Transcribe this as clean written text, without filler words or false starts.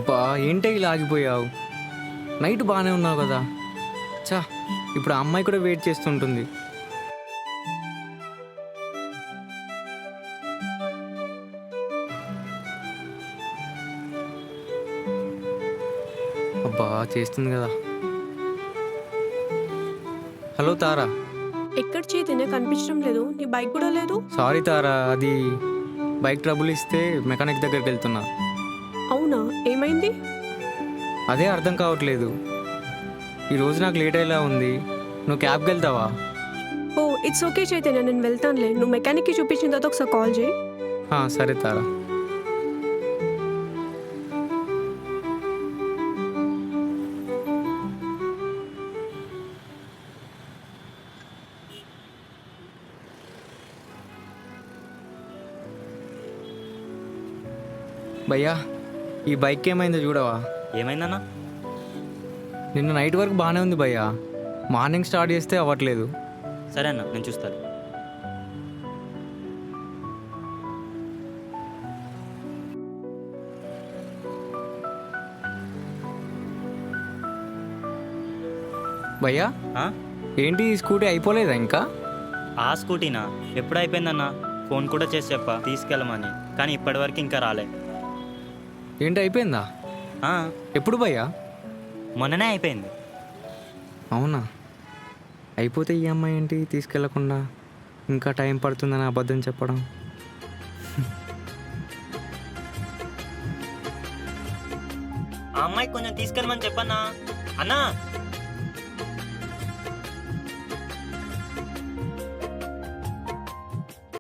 అబ్బా ఏంటే ఇలా ఆగిపోయావు? నైట్ బాగానే ఉన్నావు కదా. చా, ఇప్పుడు ఆ అమ్మాయి కూడా వెయిట్ చేస్తుంటుంది. అబ్బా చేస్తుంది కదా. హలో తారా. ఎక్కడ చేతినే కనిపించడం లేదు, నీ బైక్ కూడా లేదు. సారీ తారా, అది బైక్ ట్రబుల్ ఇస్తే మెకానిక్ దగ్గరికి వెళ్తున్నా. అవునా, ఏమైంది? అదే అర్థం కావట్లేదు. ఈరోజు నాకు లేట్ అయ్యేలా ఉంది. నువ్వు క్యాబ్కి వెళ్తావా? ఓ ఇట్స్ ఓకే చైతన్య, నేను వెళ్తానులే. నువ్వు మెకానిక్కి చూపించిన తర్వాత ఒకసారి కాల్ చేయి. సరే తారా. భయ్యా, ఈ బైక్ ఏమైందో చూడవా? ఏమైందన్నా? నిన్న నైట్ వరకు బాగానే ఉంది భయ్యా, మార్నింగ్ స్టార్ట్ చేస్తే అవ్వట్లేదు. సరే అన్న, నేను చూస్తాను. భయ్యా ఆ? ఏంటి ఈ స్కూటీ అయిపోలేదా ఇంకా? ఆ స్కూటీనా? ఎప్పుడు అయిపోయిందన్నా? ఫోన్ కూడా చేసి చెప్పా తీసుకెళ్ళమని, కానీ ఇప్పటివరకు ఇంకా రాలే. ఏంటి అయిపోయిందా? ఆ, ఎప్పుడు భయ్యా? మొన్ననే అయిపోయింది. అవునా? అయిపోతే ఈ అమ్మాయి ఏంటి తీసుకెళ్లకుండా ఇంకా టైం పడుతుందని అబద్ధం చెప్పడం? ఆ అమ్మాయి కొంచెం తీసుకెళ్ళమని చెప్పన్నా. అన్నా